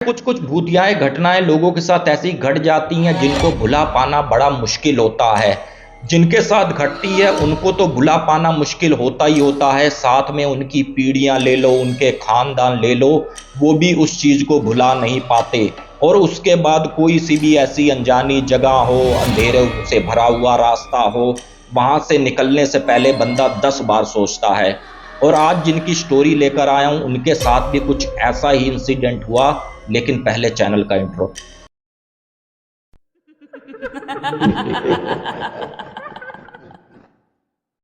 कुछ कुछ भूतियाएं घटनाएं लोगों के साथ ऐसी घट जाती हैं जिनको भुला पाना बड़ा मुश्किल होता है। जिनके साथ घटती है उनको तो भुला पाना मुश्किल होता ही होता है, साथ में उनकी पीढ़ियां ले लो, उनके खानदान ले लो, वो भी उस चीज को भुला नहीं पाते। और उसके बाद कोई सी भी ऐसी अनजानी जगह हो, अंधेरे से भरा हुआ रास्ता हो, वहां से निकलने से पहले बंदा 10 बार सोचता है। और आज जिनकी स्टोरी लेकर आया हूं उनके साथ भी कुछ ऐसा ही इंसिडेंट हुआ, लेकिन पहले चैनल का इंट्रो।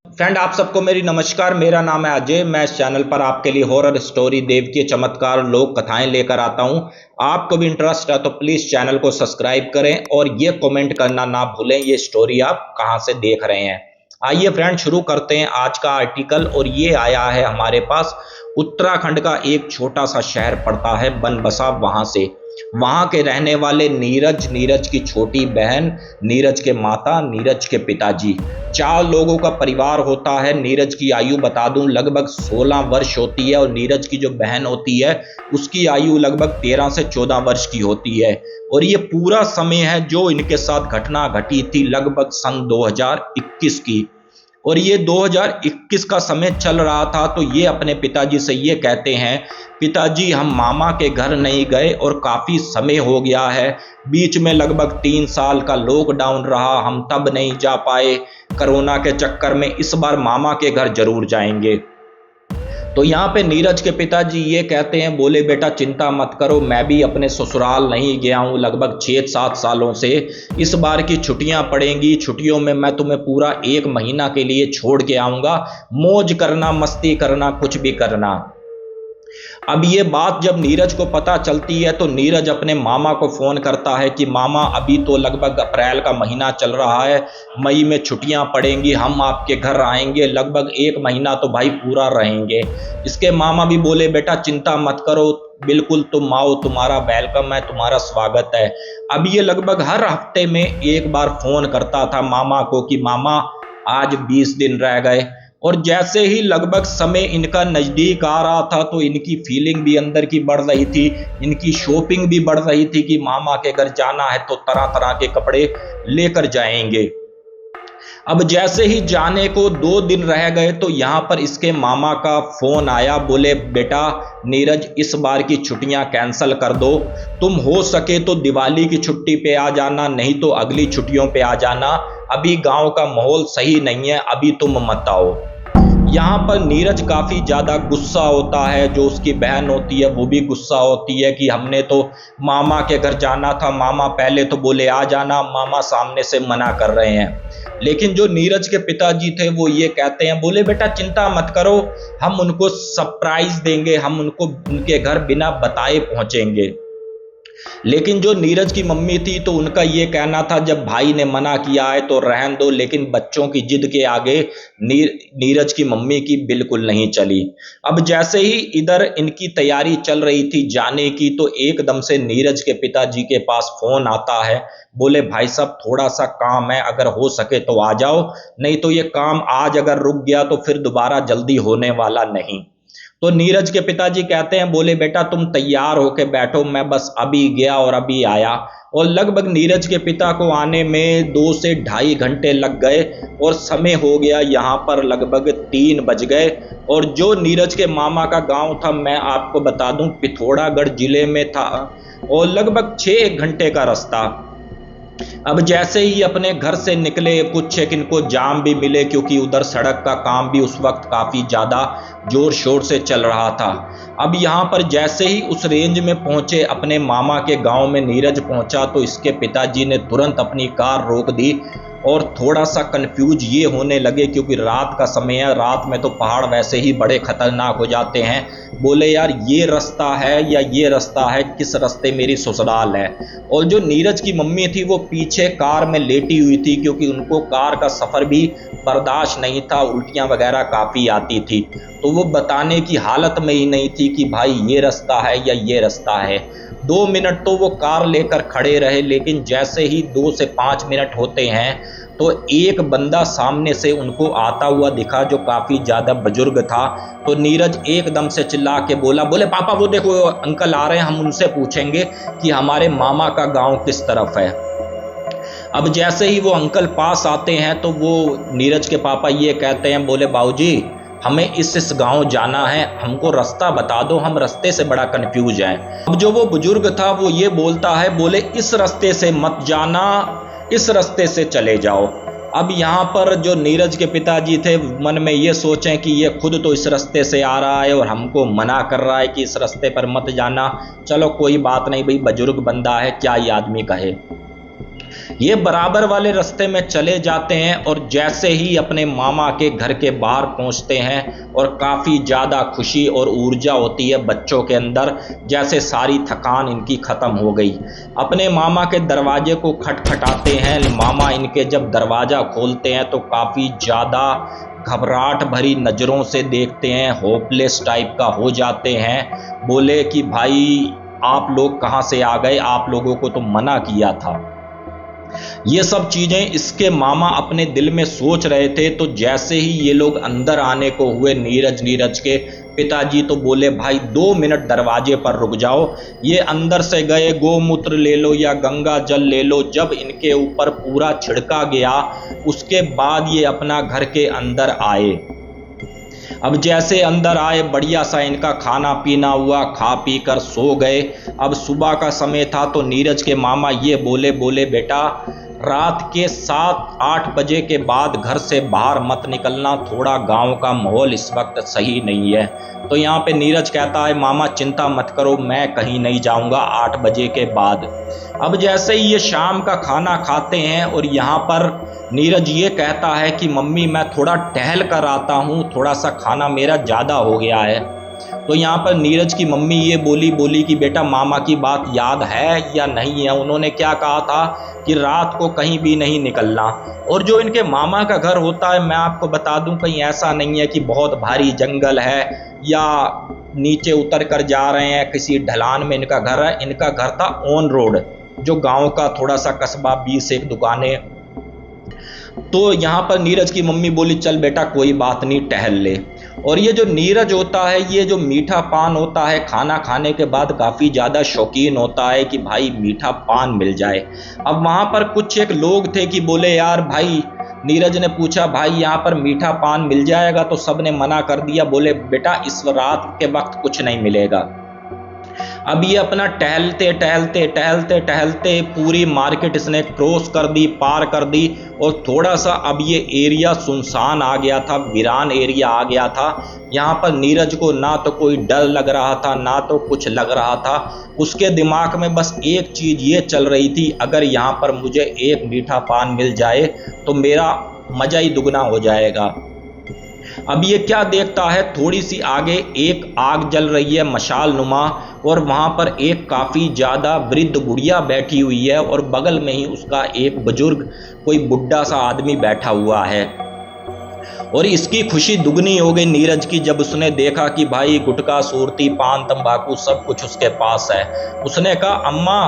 फ्रेंड, आप सबको मेरी नमस्कार। मेरा नाम है अजय। मैं इस चैनल पर आपके लिए हॉरर स्टोरी, देवकीय चमत्कार, लोक कथाएं लेकर आता हूं। आपको भी इंटरेस्ट है तो प्लीज चैनल को सब्सक्राइब करें और ये कमेंट करना ना भूलें ये स्टोरी आप कहां से देख रहे हैं। आइए फ्रेंड, शुरू करते हैं आज का आर्टिकल। और ये आया है हमारे पास उत्तराखंड का एक छोटा सा शहर पड़ता है बनबसा, वहां से। वहां के रहने वाले नीरज, नीरज की छोटी बहन, नीरज के माता, नीरज के पिताजी, 4 लोगों का परिवार होता है। नीरज की आयु बता दूं लगभग 16 वर्ष होती है और नीरज की जो बहन होती है उसकी आयु लगभग 13 से 14 वर्ष की होती है। और ये पूरा समय है जो इनके साथ घटना घटी थी लगभग सन 2021 की। और ये 2021 का समय चल रहा था। तो ये अपने पिताजी से ये कहते हैं, पिताजी हम मामा के घर नहीं गए और काफ़ी समय हो गया है। बीच में लगभग 3 साल का लॉकडाउन रहा, हम तब नहीं जा पाए कोरोना के चक्कर में। इस बार मामा के घर जरूर जाएंगे। तो यहाँ पे नीरज के पिताजी ये कहते हैं, बोले बेटा चिंता मत करो, मैं भी अपने ससुराल नहीं गया हूँ लगभग 6-7 सालों से। इस बार की छुट्टियां पड़ेंगी, छुट्टियों में मैं तुम्हें पूरा 1 महीना के लिए छोड़ के आऊँगा। मौज करना, मस्ती करना, कुछ भी करना। अब ये बात जब नीरज को पता चलती है तो नीरज अपने मामा को फ़ोन करता है कि मामा अभी तो लगभग अप्रैल का महीना चल रहा है, मई में छुट्टियां पड़ेंगी, हम आपके घर आएंगे, लगभग 1 महीना तो भाई पूरा रहेंगे। इसके मामा भी बोले बेटा चिंता मत करो, बिल्कुल तुम आओ, तुम्हारा वेलकम है, तुम्हारा स्वागत है। अब ये लगभग हर हफ्ते में एक बार फ़ोन करता था मामा को कि मामा आज 20 दिन रह गए। और जैसे ही लगभग समय इनका नज़दीक आ रहा था तो इनकी फीलिंग भी अंदर की बढ़ रही थी, इनकी शॉपिंग भी बढ़ रही थी कि मामा के घर जाना है तो तरह तरह के कपड़े लेकर जाएंगे। अब जैसे ही जाने को 2 दिन रह गए तो यहाँ पर इसके मामा का फ़ोन आया, बोले बेटा नीरज इस बार की छुट्टियां कैंसिल कर दो, तुम हो सके तो दिवाली की छुट्टी पे आ जाना, नहीं तो अगली छुट्टियों पे आ जाना, अभी गांव का माहौल सही नहीं है, अभी तुम मत आओ। यहाँ पर नीरज काफ़ी ज़्यादा गुस्सा होता है, जो उसकी बहन होती है वो भी गुस्सा होती है कि हमने तो मामा के घर जाना था, मामा पहले तो बोले आ जाना, मामा सामने से मना कर रहे हैं। लेकिन जो नीरज के पिताजी थे वो ये कहते हैं, बोले बेटा चिंता मत करो, हम उनको सरप्राइज देंगे, हम उनको उनके घर बिना बताए पहुँचेंगे। लेकिन जो नीरज की मम्मी थी तो उनका ये कहना था जब भाई ने मना किया है तो रहन दो, लेकिन बच्चों की जिद के आगे नीरज की मम्मी की बिल्कुल नहीं चली। अब जैसे ही इधर इनकी तैयारी चल रही थी जाने की तो एकदम से नीरज के पिताजी के पास फोन आता है, बोले भाई साहब थोड़ा सा काम है, अगर हो सके तो आ जाओ, नहीं तो ये काम आज अगर रुक गया तो फिर दोबारा जल्दी होने वाला नहीं। तो नीरज के पिताजी कहते हैं, बोले बेटा तुम तैयार होके बैठो, मैं बस अभी गया और अभी आया। और लगभग नीरज के पिता को आने में 2 से ढाई घंटे लग गए और समय हो गया यहाँ पर लगभग 3 बज गए। और जो नीरज के मामा का गांव था, मैं आपको बता दूं पिथौरागढ़ जिले में था और लगभग 6 घंटे का रास्ता। अब जैसे ही अपने घर से निकले, कुछ एक इनको जाम भी मिले क्योंकि उधर सड़क का काम भी उस वक्त काफ़ी ज़्यादा जोर शोर से चल रहा था। अब यहाँ पर जैसे ही उस रेंज में पहुँचे अपने मामा के गांव में नीरज पहुँचा तो इसके पिताजी ने तुरंत अपनी कार रोक दी और थोड़ा सा कंफ्यूज ये होने लगे क्योंकि रात का समय है, रात में तो पहाड़ वैसे ही बड़े खतरनाक हो जाते हैं। बोले यार ये रास्ता है या ये रास्ता है, किस रास्ते मेरी ससुराल है। और जो नीरज की मम्मी थी वो पीछे कार में लेटी हुई थी क्योंकि उनको कार का सफ़र भी बर्दाश्त नहीं था, उल्टियाँ वगैरह काफ़ी आती थी, तो वो बताने की हालत में ही नहीं थी कि भाई ये रास्ता है या ये रास्ता है। 2 मिनट तो वो कार लेकर खड़े रहे, लेकिन जैसे ही 2 से 5 मिनट होते हैं तो एक बंदा सामने से उनको आता हुआ दिखा जो काफ़ी ज़्यादा बुजुर्ग था। तो नीरज एकदम से चिल्ला के बोले पापा वो देखो अंकल आ रहे हैं, हम उनसे पूछेंगे कि हमारे मामा का गांव किस तरफ है। अब जैसे ही वो अंकल पास आते हैं तो वो नीरज के पापा ये कहते हैं, बोले बाबूजी हमें इस गांव जाना है, हमको रास्ता बता दो, हम रास्ते से बड़ा कंफ्यूज हैं। अब जो वो बुजुर्ग था वो ये बोलता है, बोले इस रास्ते से मत जाना, इस रास्ते से चले जाओ। अब यहाँ पर जो नीरज के पिताजी थे मन में ये सोचें कि ये खुद तो इस रास्ते से आ रहा है और हमको मना कर रहा है कि इस रास्ते पर मत जाना, चलो कोई बात नहीं भाई, बुजुर्ग बंदा है, क्या ये आदमी कहे। ये बराबर वाले रास्ते में चले जाते हैं और जैसे ही अपने मामा के घर के बाहर पहुंचते हैं और काफ़ी ज़्यादा खुशी और ऊर्जा होती है बच्चों के अंदर, जैसे सारी थकान इनकी ख़त्म हो गई। अपने मामा के दरवाजे को खटखटाते हैं। मामा इनके जब दरवाज़ा खोलते हैं तो काफ़ी ज़्यादा घबराहट भरी नज़रों से देखते हैं, होपलेस टाइप का हो जाते हैं। बोले कि भाई आप लोग कहाँ से आ गए, आप लोगों को तो मना किया था। ये सब चीज़ें इसके मामा अपने दिल में सोच रहे थे। तो जैसे ही ये लोग अंदर आने को हुए नीरज के पिताजी तो बोले भाई 2 मिनट दरवाजे पर रुक जाओ, ये अंदर से गए गोमूत्र ले लो या गंगा जल ले लो। जब इनके ऊपर पूरा छिड़का गया उसके बाद ये अपना घर के अंदर आए। अब जैसे अंदर आए बढ़िया सा इनका खाना पीना हुआ, खा पी कर सो गए। अब सुबह का समय था तो नीरज के मामा ये बोले बेटा रात के 7-8 बजे के बाद घर से बाहर मत निकलना, थोड़ा गांव का माहौल इस वक्त सही नहीं है। तो यहाँ पे नीरज कहता है मामा चिंता मत करो, मैं कहीं नहीं जाऊँगा 8 बजे के बाद। अब जैसे ही ये शाम का खाना खाते हैं और यहाँ पर नीरज ये कहता है कि मम्मी मैं थोड़ा टहल कर आता हूँ, थोड़ा सा खाना मेरा ज़्यादा हो गया है। तो यहाँ पर नीरज की मम्मी ये बोली कि बेटा मामा की बात याद है या नहीं है, उन्होंने क्या कहा था कि रात को कहीं भी नहीं निकलना। और जो इनके मामा का घर होता है मैं आपको बता दूं कहीं ऐसा नहीं है कि बहुत भारी जंगल है या नीचे उतर कर जा रहे हैं किसी ढलान में इनका घर है। इनका घर था ऑन रोड, जो गांव का थोड़ा सा कस्बा, 20-1 दुकानें। तो यहाँ पर नीरज की मम्मी बोली चल बेटा कोई बात नहीं टहल ले। और ये जो नीरज होता है ये जो मीठा पान होता है खाना खाने के बाद काफ़ी ज़्यादा शौकीन होता है कि भाई मीठा पान मिल जाए। अब वहाँ पर कुछ एक लोग थे कि बोले यार भाई, नीरज ने पूछा भाई यहाँ पर मीठा पान मिल जाएगा, तो सब ने मना कर दिया, बोले बेटा इस रात के वक्त कुछ नहीं मिलेगा। अब ये अपना टहलते पूरी मार्केट इसने क्रॉस कर दी, पार कर दी और थोड़ा सा अब ये एरिया सुनसान आ गया था, वीरान एरिया आ गया था। यहाँ पर नीरज को ना तो कोई डर लग रहा था ना तो कुछ लग रहा था। उसके दिमाग में बस एक चीज़ ये चल रही थी, अगर यहाँ पर मुझे एक मीठा पान मिल जाए तो मेरा मज़ा ही दुगना हो जाएगा। अब ये क्या देखता है, थोड़ी सी आगे एक आग जल रही है मशाल नुमा, और वहाँ पर एक काफ़ी ज़्यादा वृद्ध बुढ़िया बैठी हुई है और बगल में ही उसका एक बुजुर्ग कोई बुढ़ा सा आदमी बैठा हुआ है। और इसकी खुशी दुगनी हो गई नीरज की जब उसने देखा कि भाई गुटखा, सुरती, पान, तंबाकू सब कुछ उसके पास है। उसने कहा अम्मा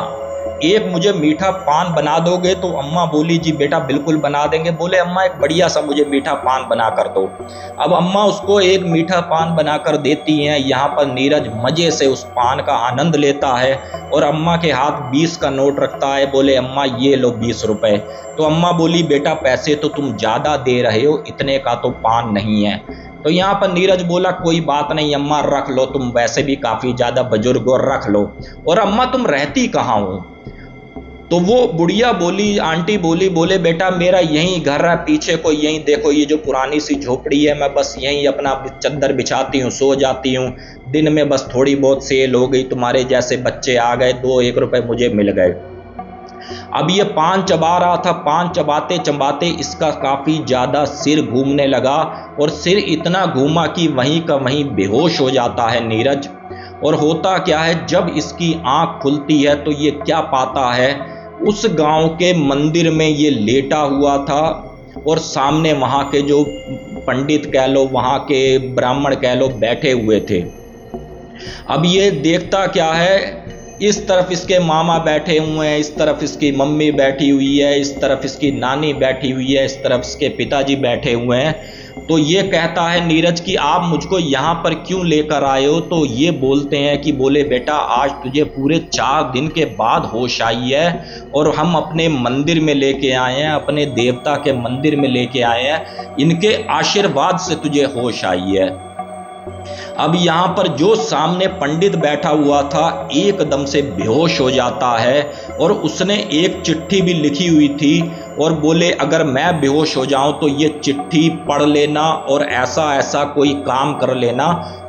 एक मुझे मीठा पान बना दोगे? तो अम्मा बोली जी बेटा बिल्कुल बना देंगे। बोले अम्मा एक बढ़िया सा मुझे मीठा पान बना कर दो। अब अम्मा उसको एक मीठा पान बना कर देती हैं। यहाँ पर नीरज मज़े से उस पान का आनंद लेता है और अम्मा के हाथ 20 का नोट रखता है। बोले अम्मा ये लो 20 रुपए। तो अम्मा बोली बेटा पैसे तो तुम ज़्यादा दे रहे हो, इतने का तो पान नहीं है। तो यहाँ पर नीरज बोला कोई बात नहीं अम्मा रख लो, तुम वैसे भी काफ़ी ज़्यादा बुजुर्ग हो, रख लो। और अम्मा तुम रहती कहाँ हो? तो वो बुढ़िया बोली, आंटी बोली, बोले बेटा मेरा यहीं घर है, पीछे को यहीं देखो ये जो पुरानी सी झोपड़ी है, मैं बस यहीं अपना चद्दर बिछाती हूँ, सो जाती हूँ। दिन में बस थोड़ी बहुत सेल हो गई, तुम्हारे जैसे बच्चे आ गए, 2-1 रुपए मुझे मिल गए। अब ये पान चबा रहा था, पान चबाते चबाते इसका काफ़ी ज़्यादा सिर घूमने लगा और सिर इतना घूमा कि वहीं का वहीं बेहोश हो जाता है नीरज। और होता क्या है, जब इसकी आँख खुलती है तो ये क्या पाता है, उस गांव के मंदिर में ये लेटा हुआ था और सामने वहाँ के जो पंडित कह लो, वहाँ के ब्राह्मण कह लो, बैठे हुए थे। अब ये देखता क्या है इस तरफ इसके मामा बैठे हुए हैं, इस तरफ इसकी मम्मी बैठी हुई है, इस तरफ इसकी नानी बैठी हुई है, इस तरफ इसके पिताजी बैठे हुए हैं। तो ये कहता है नीरज कि आप मुझको यहाँ पर क्यों लेकर आए हो? तो ये बोलते हैं कि बोले बेटा आज तुझे पूरे 4 दिन के बाद होश आई है और हम अपने मंदिर में लेके आए हैं, अपने देवता के मंदिर में लेके आए हैं, इनके आशीर्वाद से तुझे होश आई है। अब यहाँ पर जो सामने पंडित बैठा हुआ था एकदम से बेहोश हो जाता है और उसने एक चिट्ठी भी लिखी हुई थी और बोले अगर मैं बेहोश हो जाऊं तो ये चिट्ठी पढ़ लेना और ऐसा ऐसा कोई काम कर लेना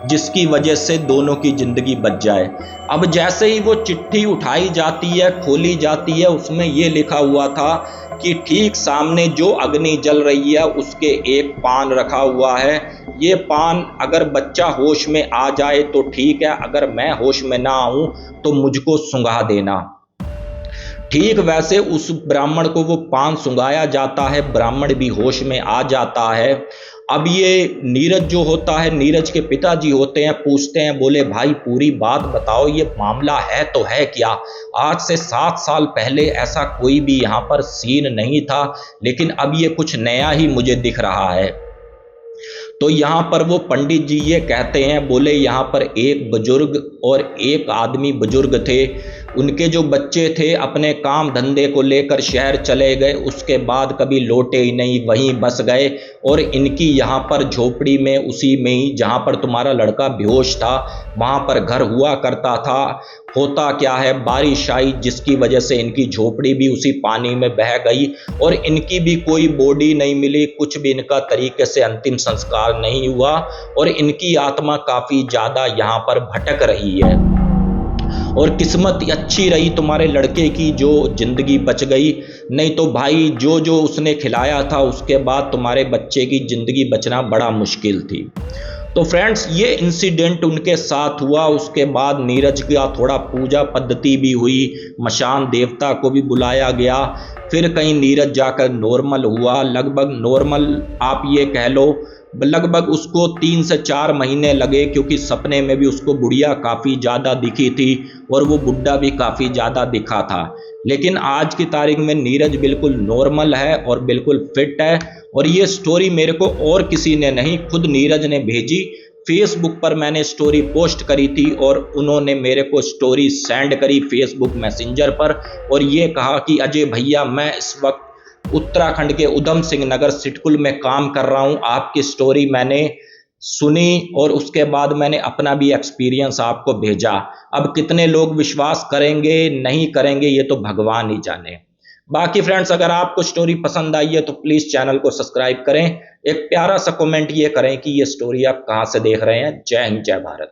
जिसकी वजह से दोनों की जिंदगी बच जाए। अब जैसे ही वो चिट्ठी उठाई जाती है, खोली जाती है, उसमें ये लिखा हुआ था कि ठीक सामने जो अग्नि जल रही है उसके एक पान रखा हुआ है, ये पान अगर बच्चा होश में आ जाए तो ठीक है, अगर मैं होश में ना आऊं तो मुझको सुंघा देना। ठीक वैसे उस ब्राह्मण को वो पान सुंघाया जाता है, ब्राह्मण भी होश में आ जाता है। अब ये नीरज जो होता है, नीरज के पिताजी होते हैं, पूछते हैं, बोले भाई पूरी बात बताओ, ये मामला है तो है क्या? आज से 7 साल पहले ऐसा कोई भी यहाँ पर सीन नहीं था, लेकिन अब ये कुछ नया ही मुझे दिख रहा है। तो यहाँ पर वो पंडित जी ये कहते हैं, बोले यहाँ पर एक बुजुर्ग और एक आदमी बुजुर्ग थे, उनके जो बच्चे थे अपने काम धंधे को लेकर शहर चले गए, उसके बाद कभी लौटे ही नहीं, वहीं बस गए और इनकी यहाँ पर झोपड़ी में, उसी में ही जहाँ पर तुम्हारा लड़का बेहोश था वहाँ पर घर हुआ करता था। होता क्या है, बारिश आई जिसकी वजह से इनकी झोपड़ी भी उसी पानी में बह गई और इनकी भी कोई बॉडी नहीं मिली, कुछ भी इनका तरीके से अंतिम संस्कार नहीं हुआ और इनकी आत्मा काफ़ी ज़्यादा यहाँ पर भटक रही है। और किस्मत अच्छी रही तुम्हारे लड़के की जो जिंदगी बच गई, नहीं तो भाई जो जो उसने खिलाया था उसके बाद तुम्हारे बच्चे की जिंदगी बचना बड़ा मुश्किल थी। तो फ्रेंड्स ये इंसिडेंट उनके साथ हुआ। उसके बाद नीरज का थोड़ा पूजा पद्धति भी हुई, मशान देवता को भी बुलाया गया, फिर कहीं नीरज जाकर नॉर्मल हुआ। लगभग नॉर्मल आप ये कह लो, लगभग उसको 3 से 4 महीने लगे, क्योंकि सपने में भी उसको बुढ़िया काफ़ी ज़्यादा दिखी थी और वो बुढ़ा भी काफ़ी ज़्यादा दिखा था। लेकिन आज की तारीख में नीरज बिल्कुल नॉर्मल है और बिल्कुल फिट है। और ये स्टोरी मेरे को और किसी ने नहीं, खुद नीरज ने भेजी। फेसबुक पर मैंने स्टोरी पोस्ट करी थी और उन्होंने मेरे को स्टोरी सेंड करी फेसबुक मैसेंजर पर और ये कहा कि अजय भैया मैं इस वक्त उत्तराखंड के उधम सिंह नगर सिटकुल में काम कर रहा हूं, आपकी स्टोरी मैंने सुनी और उसके बाद मैंने अपना भी एक्सपीरियंस आपको भेजा। अब कितने लोग विश्वास करेंगे नहीं करेंगे ये तो भगवान ही जाने। बाकी फ्रेंड्स अगर आपको स्टोरी पसंद आई है तो प्लीज़ चैनल को सब्सक्राइब करें, एक प्यारा सा कमेंट ये करें कि ये स्टोरी आप कहाँ से देख रहे हैं। जय हिंद, जय भारत।